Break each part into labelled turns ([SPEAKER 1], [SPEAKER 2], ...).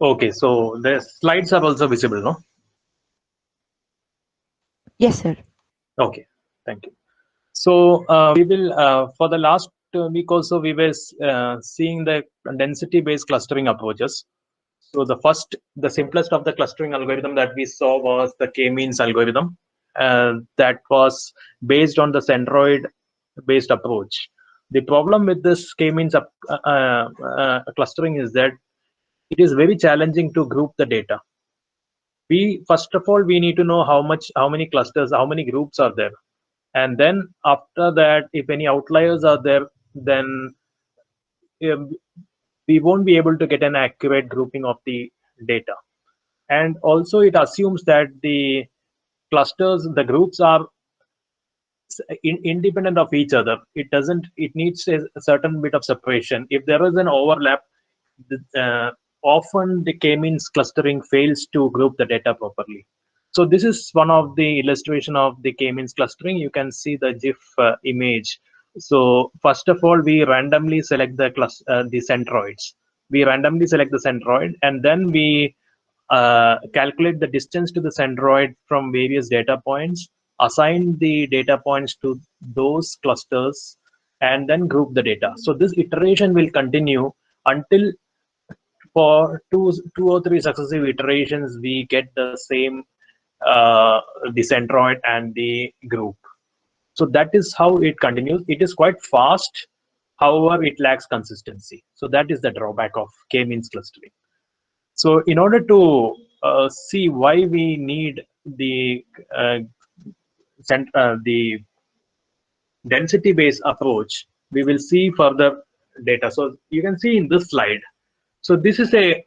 [SPEAKER 1] Okay, so the slides are also visible, no?
[SPEAKER 2] Yes, sir.
[SPEAKER 1] Okay, thank you. So we will, for the last week also, we were seeing the density-based clustering approaches. So the simplest of the clustering algorithm that we saw was the k-means algorithm. That was based on the centroid-based approach. The problem with this k-means clustering is that it is very challenging to group the data. We first of all we need to know how many clusters, how many groups are there, and then after that, if any outliers are there, then um, we won't be able to get an accurate grouping of the data. And also it assumes that the clusters, the groups are independent of each other. It needs a certain bit of separation. If there is an overlap, often the k-means clustering fails to group the data properly. So this is one of the illustration of the k-means clustering. You can see the GIF image. So first of all, we randomly select the centroids. We randomly select the centroid, and then we calculate the distance to the centroid from various data points, assign the data points to those clusters, and then group the data. So this iteration will continue until for two or three successive iterations we get the same the centroid and the group. So that is how it continues. It is quite fast, however it lacks consistency. So that is the drawback of k-means clustering. So in order to see why we need uh, the density based approach, we will see further data. So you can see in this slide. So this is a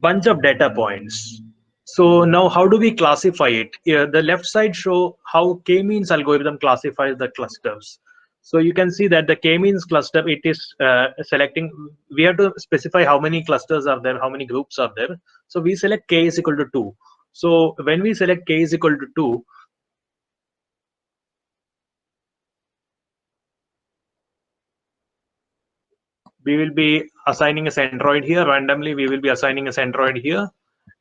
[SPEAKER 1] bunch of data points. So now how do we classify it? The left side show how k-means algorithm classifies the clusters. So you can see that the k-means cluster, it is selecting, we have to specify how many clusters are there, how many groups are there. So we select k is equal to 2. So when we select k is equal to 2, we will be assigning a centroid here. Randomly, we will be assigning a centroid here.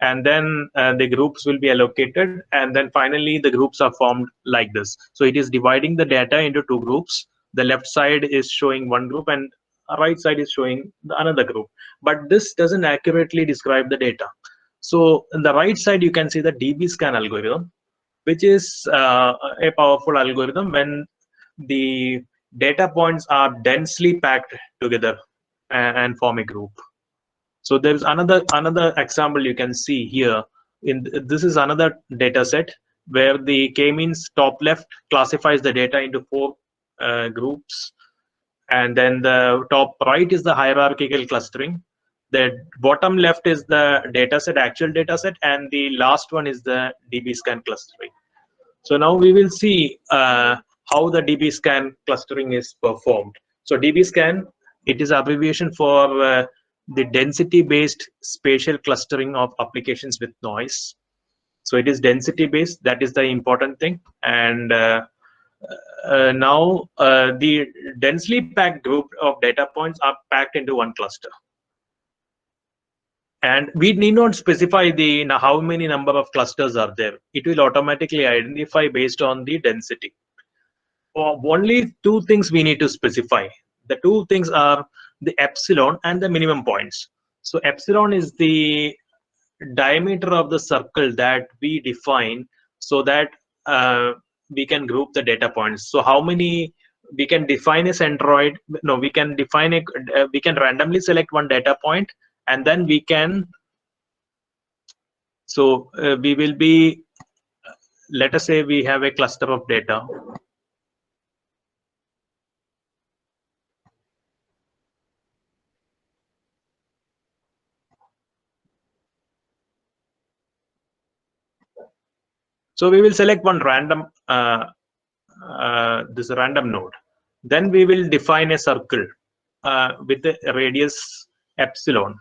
[SPEAKER 1] And then the groups will be allocated. And then finally, the groups are formed like this. So it is dividing the data into two groups. The left side is showing one group and right side is showing another group. But this doesn't accurately describe the data. So on the right side, you can see the DB-scan algorithm, which is a powerful algorithm when the data points are densely packed together and form a group. So there's another example you can see here. This is another data set where the k-means top left classifies the data into four groups, and then the top right is the hierarchical clustering. The bottom left is the data set, actual data set, and the last one is the DB-scan clustering. So now we will see how the DB-scan clustering is performed. So DB-scan, it is abbreviation for the density-based spatial clustering of applications with noise. So it is density-based, that is the important thing. And now the densely packed group of data points are packed into one cluster. And we need not specify how many number of clusters are there. It will automatically identify based on the density. Only two things we need to specify. The two things are the epsilon and the minimum points. So epsilon is the diameter of the circle that we define so that we can group the data points. So how many we can define a centroid? No, we can define a we can randomly select one data point, and then we can. So we will be, let us say we have a cluster of data. So we will select one random this random node. Then we will define a circle with a radius epsilon.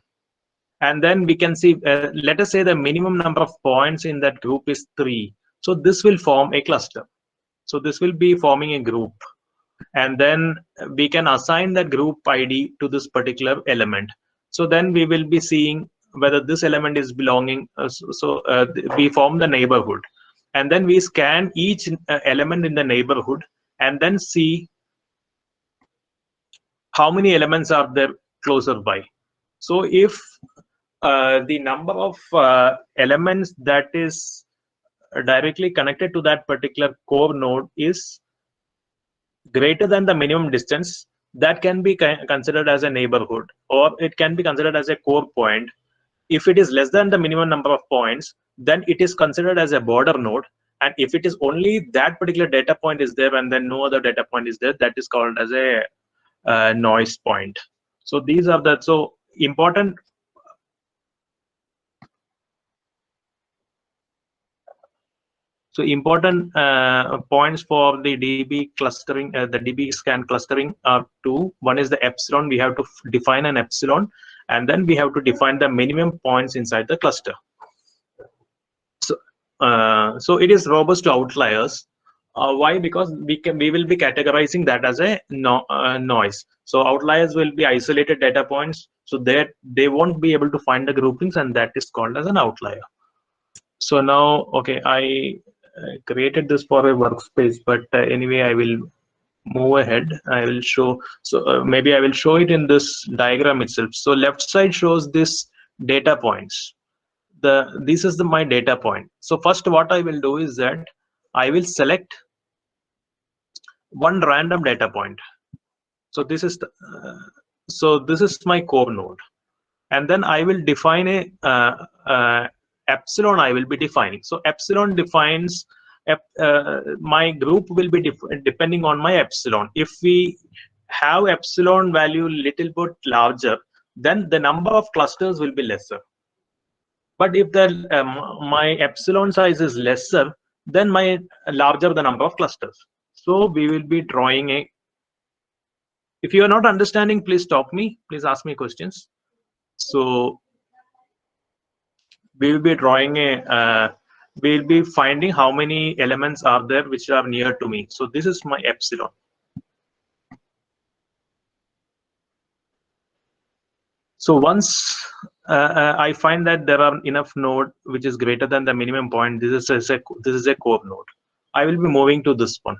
[SPEAKER 1] And then we can see, let us say the minimum number of points in that group is 3. So this will form a cluster. So this will be forming a group. and then we can assign that group ID to this particular element. So then we will be seeing whether this element is belonging. We form the neighborhood, and then we scan each element in the neighborhood and then see how many elements are there closer by. So if the number of elements that is directly connected to that particular core node is greater than the minimum distance, that can be considered as a neighborhood, or it can be considered as a core point. If it is less than the minimum number of points, then it is considered as a border node. And if it is only that particular data point is there and then no other data point is there, that is called as a noise point. So these are the important. So important points for the DB clustering, the DB scan clustering are two. One is the epsilon. We have to define an epsilon, and then we have to define the minimum points inside the cluster. So it is robust to outliers. Why? Because we will be categorizing that as a noise. So outliers will be isolated data points, so that they won't be able to find the groupings, and that is called as an outlier. So now, okay, I created this for a workspace, but anyway, I will move ahead. I will show. So maybe I will show it in this diagram itself. So left side shows this data points. This is my data point. So first, what I will do is that I will select one random data point. So this is this is my core node, and then I will define a epsilon. I will be defining. So epsilon defines my group will be depending on my epsilon. If we have epsilon value little bit larger, then the number of clusters will be lesser. But if my epsilon size is lesser, then my larger the number of clusters. So we will be drawing a. If you are not understanding, please stop me. Please ask me questions. So we will be drawing a. We'll be finding how many elements are there which are near to me. So this is my epsilon. So once I find that there are enough node which is greater than the minimum point, this is a core node. I will be moving to this one,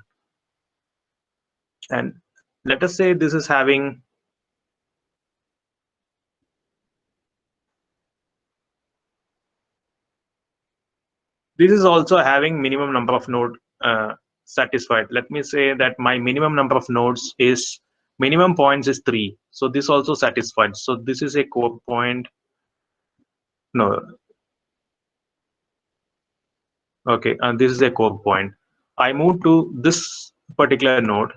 [SPEAKER 1] and let us say this is having. This is also having minimum number of node satisfied. Let me say that my minimum number of nodes is minimum points is 3. So this also satisfied. So this is a core point. No. Okay, and this is a core point. I move to this particular node.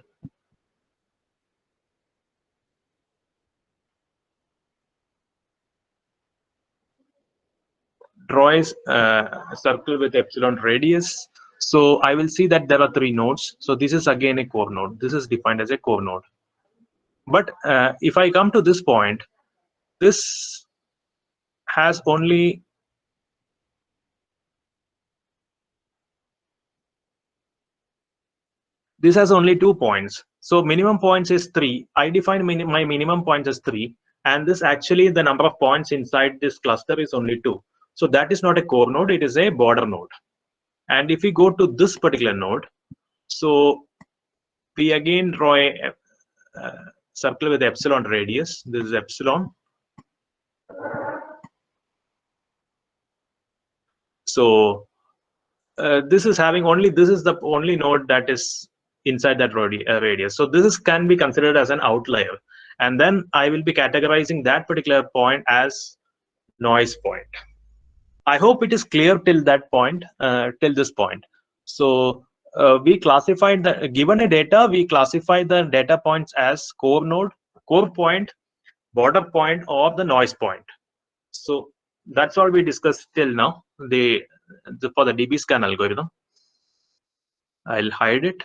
[SPEAKER 1] Draw a circle with epsilon radius. So I will see that there are 3 nodes. So this is again a core node. This is defined as a core node. But if I come to this point, this has only. This has only 2 points. So minimum points is 3. I define my minimum points as 3. And this actually the number of points inside this cluster is only 2. So that is not a core node. It is a border node. And if we go to this particular node, so we again draw a circle with epsilon radius. This is epsilon. So this is having only, this is the only node that is inside that radius. So this can be considered as an outlier. And then I will be categorizing that particular point as noise point. I hope it is clear till that point, till this point. So we classified the, given a data, we classify the data points as core node, core point, border point, or the noise point. So that's all we discussed till now. For the DB scan algorithm. I'll hide it.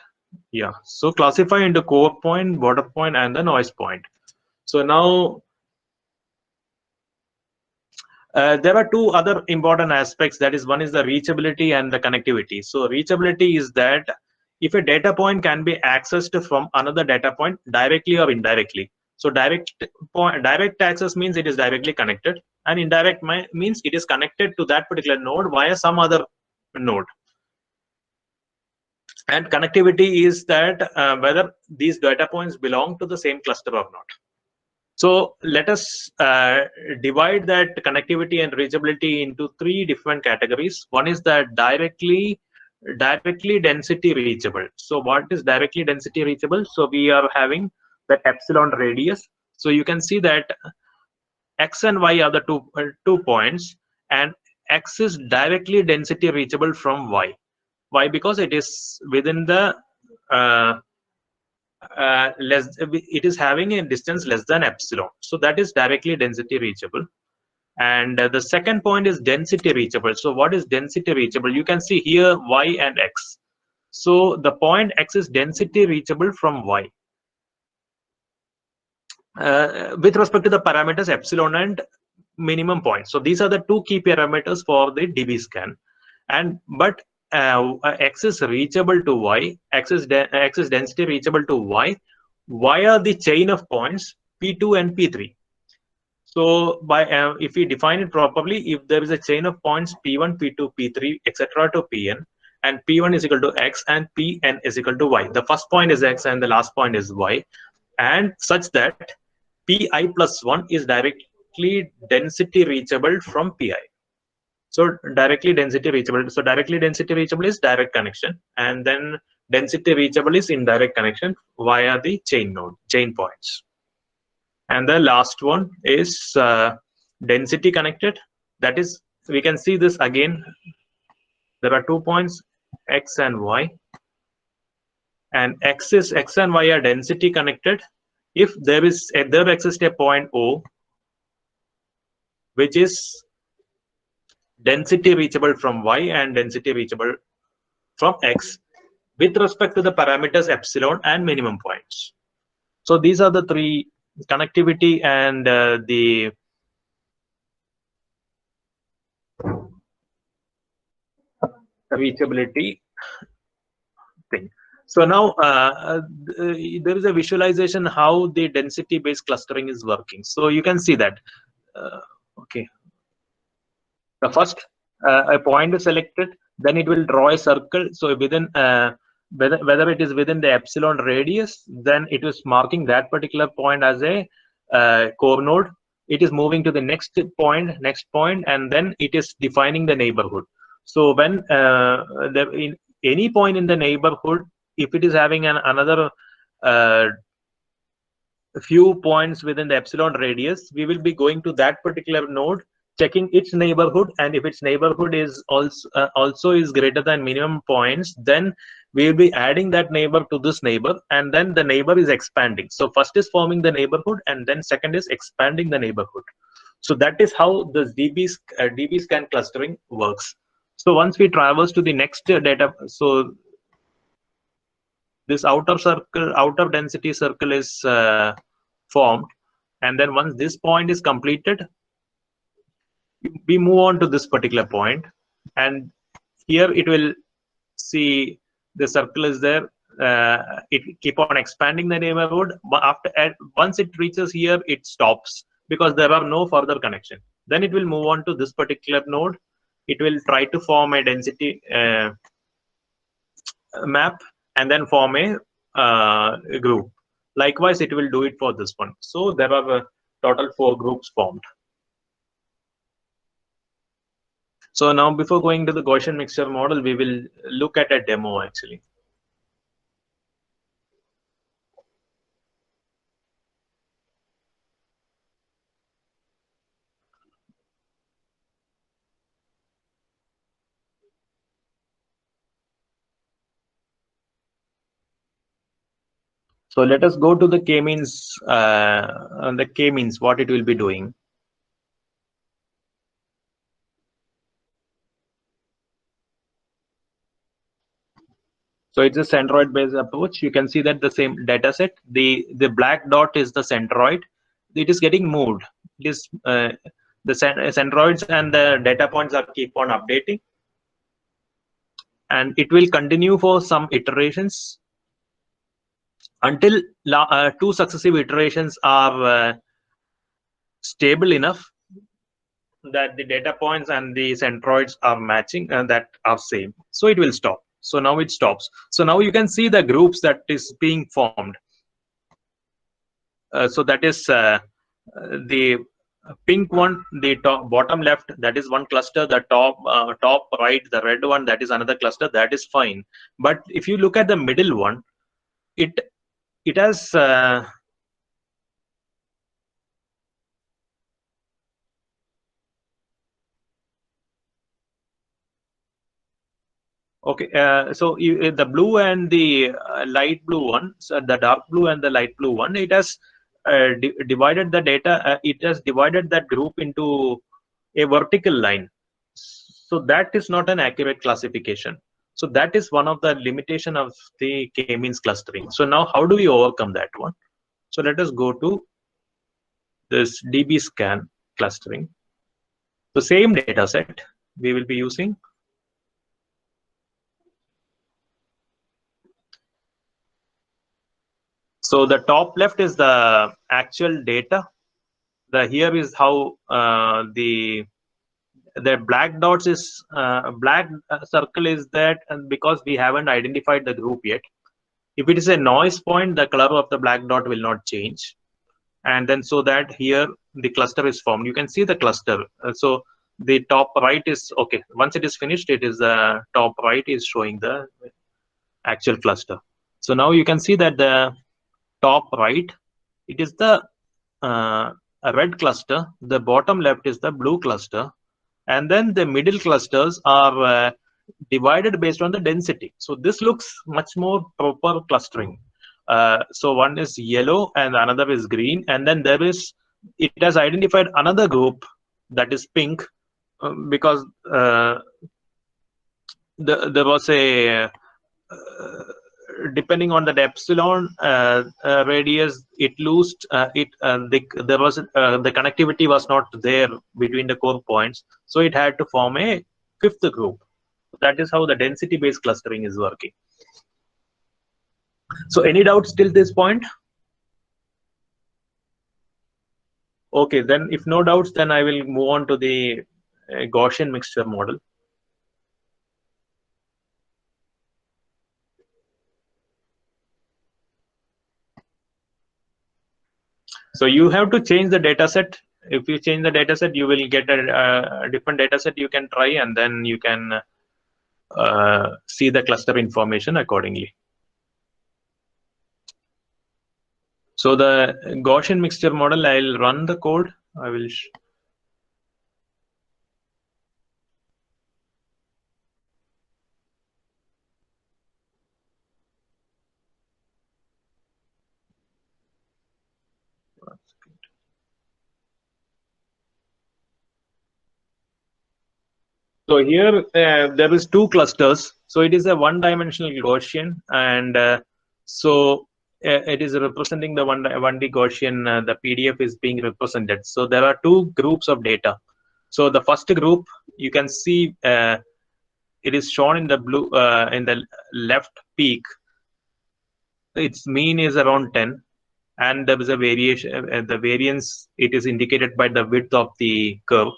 [SPEAKER 1] Yeah. So classify into core point, border point, and the noise point. So now there are 2 other important aspects. That is, one is the reachability and the connectivity. So reachability is that if a data point can be accessed from another data point directly or indirectly. So direct access means it is directly connected, and indirect means it is connected to that particular node via some other node. And connectivity is that whether these data points belong to the same cluster or not. So let us divide that connectivity and reachability into three different categories. One is that directly density reachable. So what is directly density reachable? So we are having that epsilon radius. So you can see that x and y are the two points, and x is directly density reachable from y. Why? Because it is within the it is having a distance less than epsilon, so that is directly density reachable. And the second point is density reachable. So what is density reachable? You can see here y and x. So the point x is density reachable from y with respect to the parameters epsilon and minimum point. So these are the two key parameters for the dB scan. And but x is reachable to y, x is density reachable to y via the chain of points p2 and p3. So by if we define it properly, if there is a chain of points p1, p2, p3, etc. to pn, and p1 is equal to x and pn is equal to y, the first point is x and the last point is y, and such that pi plus 1 is directly density reachable from pi. So directly density reachable. So directly density reachable is direct connection, and then density reachable is indirect connection via the chain points. And the last one is density connected. That is, we can see this again. There are 2 points, x and y, and x and y are density connected if there exists a point O which is density reachable from y and density reachable from x with respect to the parameters epsilon and minimum points. So these are the three: connectivity and the reachability thing. So now there is a visualization how the density based clustering is working. So you can see that okay, the first a point is selected, then it will draw a circle. So within whether it is within the epsilon radius, then it is marking that particular point as a core node. It is moving to the next point, and then it is defining the neighborhood. So when in any point in the neighborhood, if it is having another few points within the epsilon radius, we will be going to that particular node, checking its neighborhood, and if its neighborhood is also is greater than minimum points, then we will be adding that neighbor to this neighbor, and then the neighbor is expanding. So first is forming the neighborhood, and then second is expanding the neighborhood. So that is how this dB scan clustering works. So once we traverse to the next data, so this outer density circle is formed, and then once this point is completed, we move on to this particular point, and here it will see the circle is there. It keep on expanding the neighborhood, but once it reaches here, it stops because there are no further connection. Then it will move on to this particular node. It will try to form a density map and then form a group. Likewise, it will do it for this one. So there are total 4 groups formed. So now, before going to the Gaussian mixture model, we will look at a demo actually. So let us go to the k-means. The k-means, what it will be doing. So it's a centroid-based approach. You can see that the same data set. The black dot is the centroid. It is getting moved. It is the centroids and the data points are keep on updating. and it will continue for some iterations until two successive iterations are stable enough that the data points and the centroids are matching and that are same. So it will stop. So now it stops. So now you can see the groups that is being formed. So that is the pink one, the top, bottom left, that is one cluster. The top right, the red one, that is another cluster. That is fine. But if you look at the middle one, it has okay, so the blue and the light blue one, so the dark blue and the light blue one, it has divided the data, it has divided that group into a vertical line. So that is not an accurate classification. So that is one of the limitation of the k-means clustering. So now how do we overcome that one? So let us go to this DB scan clustering. The same data set we will be using. So the top left is the actual data. The here is how the black dots is black circle is that, and because we haven't identified the group yet. If it is a noise point, the color of the black dot will not change, and then so that here the cluster is formed. You can see the cluster. So the top right is okay. Once it is finished, it is the top right is showing the actual cluster. So now you can see that the top right, it is the a red cluster. The bottom left is the blue cluster, and then the middle clusters are divided based on the density. So this looks much more proper clustering. So one is yellow and another is green, and then there is, it has identified another group that is pink because there was a depending on the epsilon radius, it lost there was the connectivity was not there between the core points, so it had to form a fifth group. That is how the density based clustering is working. So any doubts till this point? Okay, then if no doubts, then I will move on to the Gaussian mixture model. So you have to change the data set. If you change the data set, you will get a different data set you can try, and then you can see the cluster information accordingly. So the Gaussian mixture model, I'll run the code. I will. So here there is two clusters. So it is a one-dimensional Gaussian, and so it is representing the 1D Gaussian. The PDF is being represented. So there are two groups of data. So the first group, you can see it is shown in the blue in the left peak. Its mean is around 10, and there is a variation. The variance, it is indicated by the width of the curve.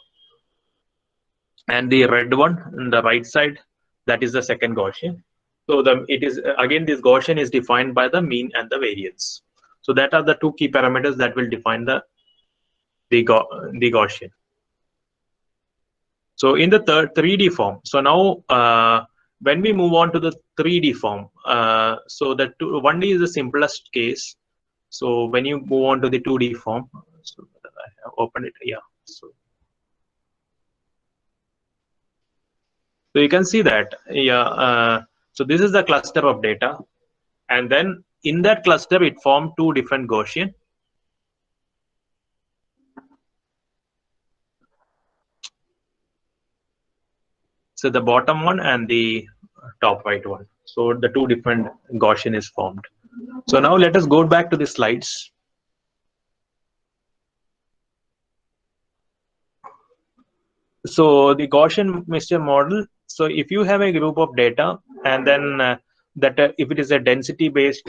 [SPEAKER 1] And the red one on the right side, that is the second Gaussian. So it is again, this Gaussian is defined by the mean and the variance. So that are the two key parameters that will define the Gaussian. So in the 3D form, so now when we move on to the 3D form, so the 1D is the simplest case. So when you move on to the 2D form, so I have opened it, yeah. So you can see that, yeah. So this is the cluster of data, and then in that cluster it formed two different Gaussian. So the bottom one and the top right one. So the two different Gaussian is formed. So now let us go back to the slides. So the Gaussian mixture model So if you have a group of data, and then if it is a density based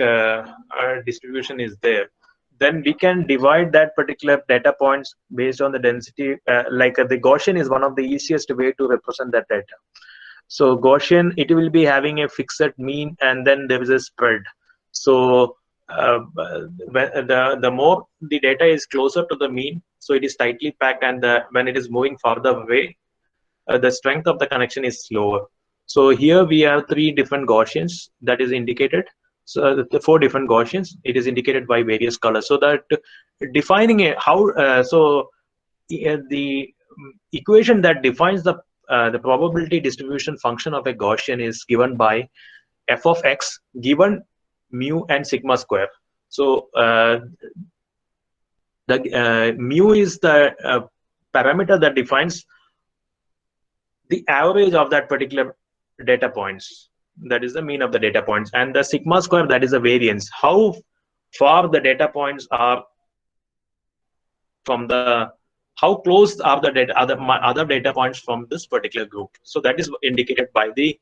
[SPEAKER 1] distribution is there, then we can divide that particular data points based on the density. The Gaussian is one of the easiest way to represent that data. So Gaussian, it will be having a fixed mean, and then there is a spread. So the more the data is closer to the mean, so it is tightly packed, and when it is moving farther away, the strength of the connection is slower. So here we have three different Gaussians that is indicated. So the four different Gaussians, it is indicated by various colors. So that defining how the equation that defines the probability distribution function of a Gaussian is given by f of x given mu and sigma square. So the mu is the parameter that defines the average of that particular data points. That is the mean of the data points, and the sigma square, that is the variance, how far the data points are from the, how close are the other data points from this particular group. So that is indicated by the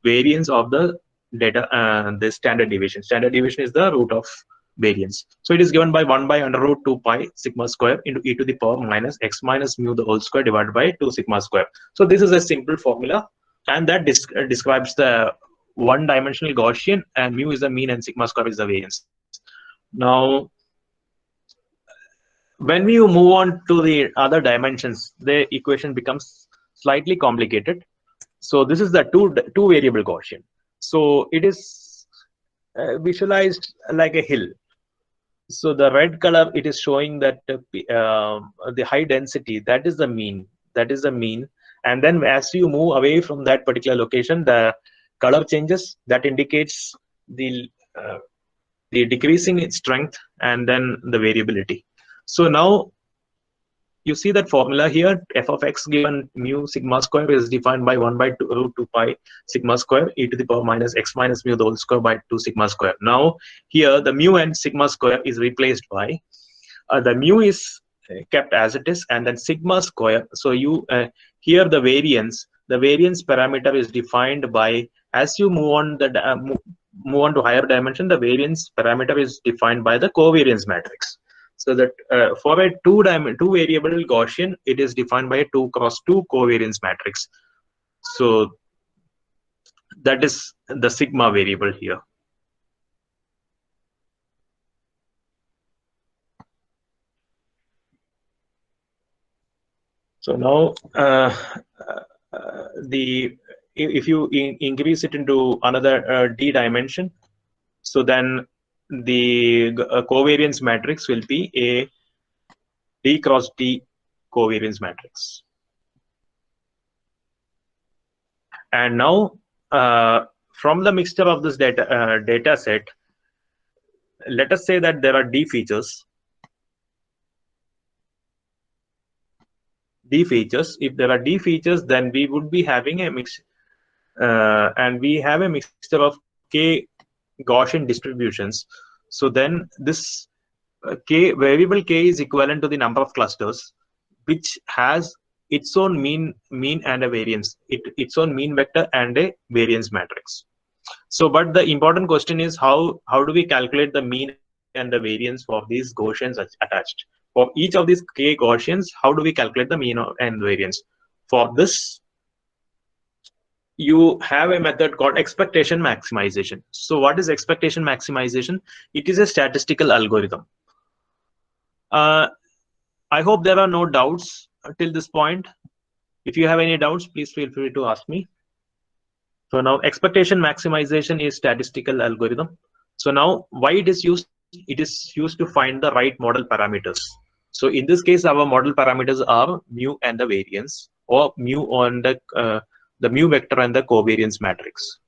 [SPEAKER 1] variance of the data, the standard deviation. Standard deviation is the root of variance. So it is given by 1 by under root 2 pi sigma square into e to the power minus x minus mu the whole square divided by 2 sigma square. So this is a simple formula, and that describes the one-dimensional Gaussian, and mu is the mean and sigma square is the variance. Now, when we move on to the other dimensions, the equation becomes slightly complicated. So this is the two variable Gaussian. So it is visualized like a hill. So the red color, it is showing that the high density, that is the mean. That is the mean. And then as you move away from that particular location, the color changes. That indicates the decreasing strength and then the variability. So now you see that formula here, f of x given mu sigma square is defined by 1 by root 2 pi sigma square e to the power minus x minus mu the whole square by 2 sigma square. Now here the mu and sigma square is replaced by the mu is kept as it is, and then sigma square. So you here the variance parameter is defined by, as you move on move on to higher dimension, the variance parameter is defined by the covariance matrix. So that for a two variable Gaussian, it is defined by a 2 cross 2 covariance matrix. So that is the sigma variable here. So now if you increase it into another d dimension, so then the covariance matrix will be a d cross d covariance matrix. And now from the mixture of this data set, let us say that there are d features. If there are d features, then we would be having a mix, and we have a mixture of k Gaussian distributions. So then this variable k is equivalent to the number of clusters, which has its own mean and a variance, its own mean vector and a variance matrix. So, but the important question is how do we calculate the mean and the variance for these Gaussians attached? For each of these k Gaussians, how do we calculate the mean and variance? For this, you have a method called expectation maximization. So what is expectation maximization? It is a statistical algorithm. I hope there are no doubts till this point. If you have any doubts, please feel free to ask me. So now expectation maximization is statistical algorithm. So now why it is used? It is used to find the right model parameters. So in this case, our model parameters are mu and the variance, or mu on the mu vector and the covariance matrix.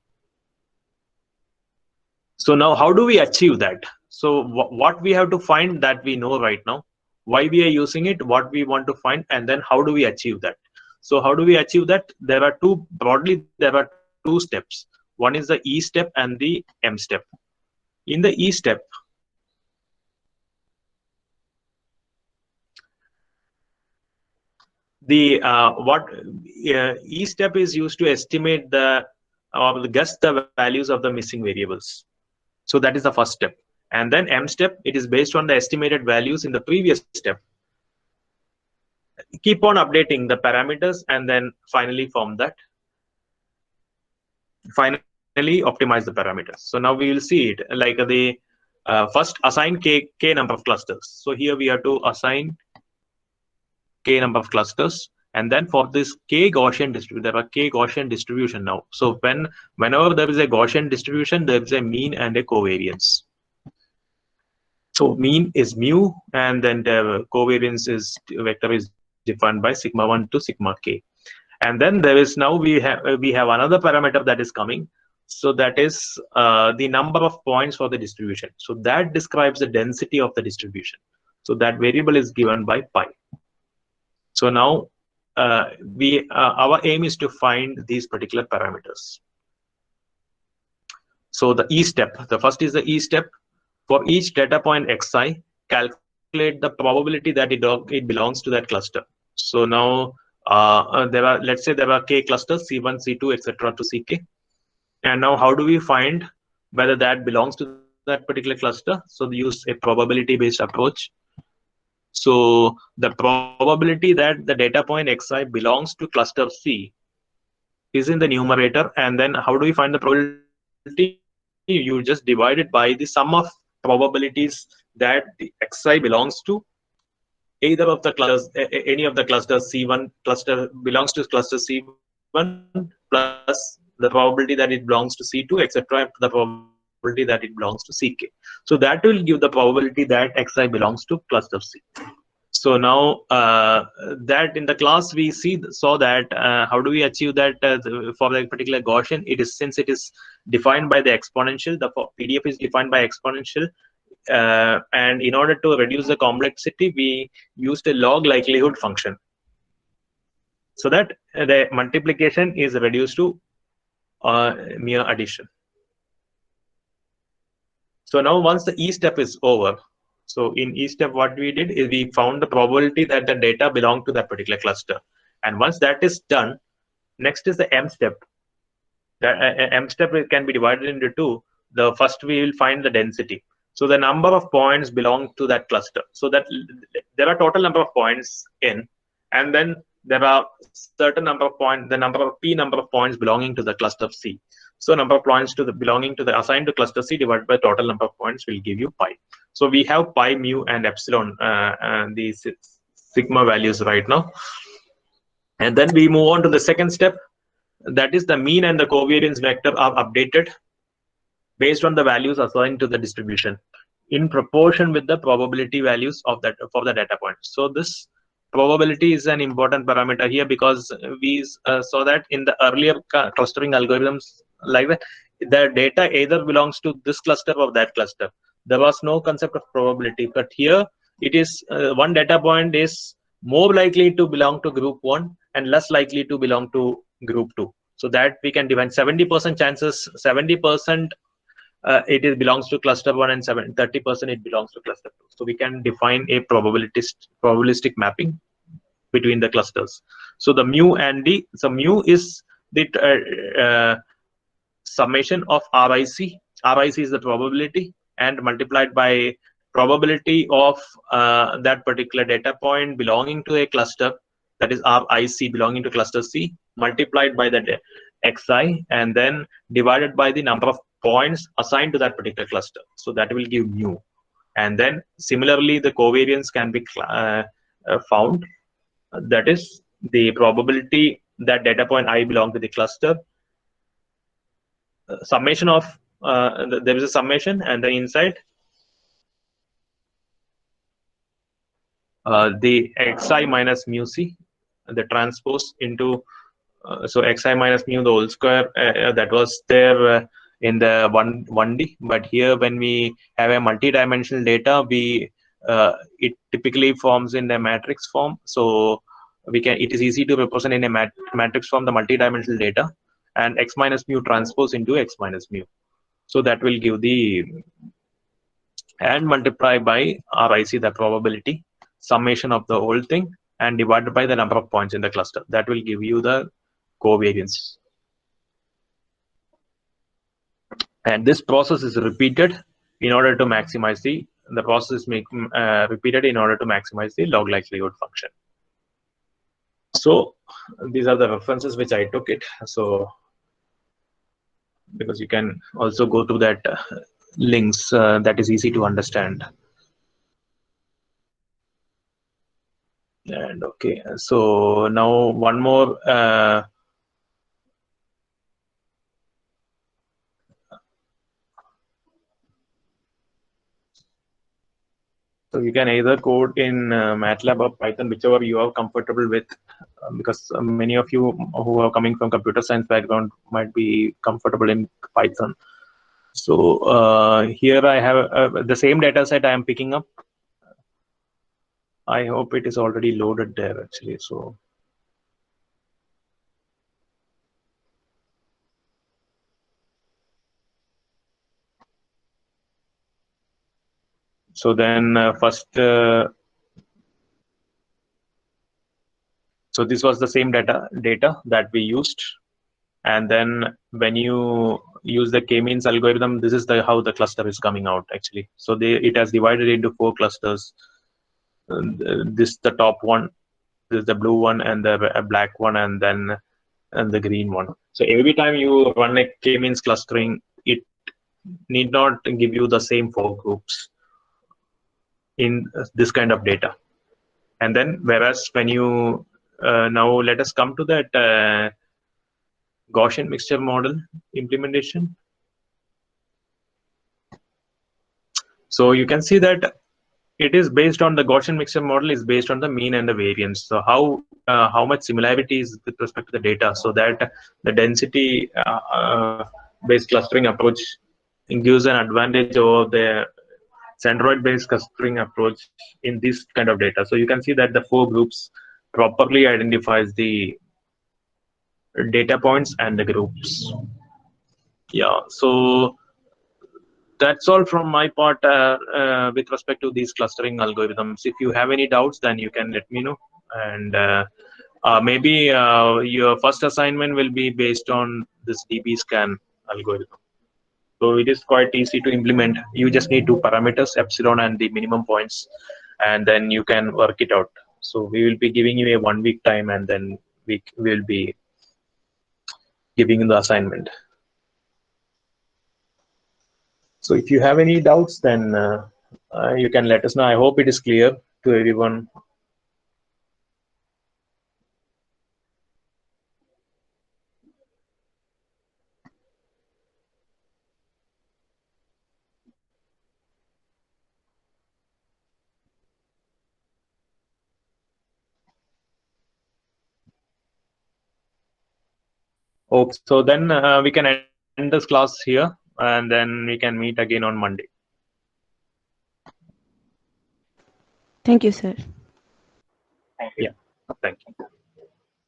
[SPEAKER 1] So now how do we achieve that? So what we have to find, that we know right now, why we are using it, what we want to find, and then how do we achieve that? So how do we achieve that? There are broadly there are two steps. One is the E step and the M step. In the E step, the what E step is used to estimate the or guess the values of the missing variables. So that is the first step. And then M step, it is based on the estimated values in the previous step. Keep on updating the parameters and then finally form that. Finally optimize the parameters. So now we will see it like the first assign k number of clusters. So here we have to assign k number of clusters, and then for this k Gaussian distribution, there are k Gaussian distribution now. So whenever there is a Gaussian distribution, there is a mean and a covariance. So mean is mu, and then the covariance is vector is defined by sigma 1 to sigma k. And then there is now we have another parameter that is coming. So that is the number of points for the distribution. So that describes the density of the distribution. So that variable is given by pi. So now our aim is to find these particular parameters. So the E step, the first is the E step. For each data point xi, calculate the probability that it belongs to that cluster. So now there are, let's say there are k clusters, C1, C2, etc. to Ck. And now how do we find whether that belongs to that particular cluster? So we use a probability based approach. So the probability that the data point xi belongs to cluster C is in the numerator. And then how do we find the probability? You just divide it by the sum of probabilities that the xi belongs to either of the clusters, any of the clusters. C1 cluster belongs to cluster C1 plus the probability that it belongs to C2, etc., the probability that it belongs to Ck. So that will give the probability that xi belongs to cluster C. So now that in the class we saw that how do we achieve that for the particular Gaussian? It is, since it is defined by the exponential, the PDF is defined by exponential, and in order to reduce the complexity, we used a log likelihood function, so that the multiplication is reduced to mere addition. So now once the E step is over, so in E step what we did is we found the probability that the data belong to that particular cluster. And once that is done, next is the M step. The M step can be divided into two. The first we will find the density. So the number of points belong to that cluster. So that there are total number of points in, and then there are certain number of points, the number of points belonging to the cluster C. So number of points belonging to the assigned to cluster C divided by total number of points will give you pi. So we have pi, mu, and epsilon, these sigma values right now. And then we move on to the second step. That is the mean and the covariance vector are updated based on the values assigned to the distribution in proportion with the probability values of that for the data point. So this probability is an important parameter here, because we saw that in the earlier clustering algorithms like that, the data either belongs to this cluster or that cluster. There was no concept of probability, but here it is one data point is more likely to belong to group 1 and less likely to belong to group 2. So that we can define 70% chances, 70% it belongs to cluster 1 and 30% it belongs to cluster 2. So we can define a probabilistic mapping between the clusters. So the mu and d, so mu is the summation of RIC. RIC is the probability, and multiplied by probability of that particular data point belonging to a cluster, that is RIC belonging to cluster C, multiplied by the xi, and then divided by the number of points assigned to that particular cluster. So that will give mu. And then similarly, the covariance can be found. That is the probability that data point I belong to the cluster. Summation of there is a summation, and then inside the xi minus mu c, the transpose into so xi minus mu the whole square, that was there in the 1D, but here when we have a multi-dimensional data, we it typically forms in a matrix form. So we can, it is easy to represent in a matrix form the multi-dimensional data, and x minus mu transpose into x minus mu. So that will give the, and multiply by RIC, the probability, summation of the whole thing, and divided by the number of points in the cluster. That will give you the covariance. And this process is repeated in order to maximize the process is repeated in order to maximize the log likelihood function. So these are the references which I took it. So because you can also go to that links, that is easy to understand. And okay, so now one more so you can either code in MATLAB or Python, whichever you are comfortable with, because many of you who are coming from computer science background might be comfortable in Python. So here I have the same data set I am picking up. I hope it is already loaded there actually. So then first, so this was the same data that we used, and then when you use the k-means algorithm, this is how the cluster is coming out actually. So it has divided into 4 clusters. This the top one, this is the blue one, and the black one, and then the green one. So every time you run a k-means clustering, it need not give you the same 4 groups in this kind of data. And then whereas when you now let us come to that Gaussian mixture model implementation. So you can see that it is based on the Gaussian mixture model is based on the mean and the variance. So how much similarity is with respect to the data, so that the density based clustering approach gives an advantage over the centroid based clustering approach in this kind of data. So you can see that the 4 groups properly identifies the data points and the groups. Yeah, so that's all from my part with respect to these clustering algorithms. If you have any doubts, then you can let me know. And maybe your first assignment will be based on this DB scan algorithm. So it is quite easy to implement. You just need 2 parameters, epsilon and the minimum points, and then you can work it out. So we will be giving you a 1 week time, and then we will be giving the assignment. So if you have any doubts, then you can let us know. I hope it is clear to everyone. Okay, so then we can end this class here, and then we can meet again on Monday.
[SPEAKER 2] Thank you, sir.
[SPEAKER 1] Yeah, thank you.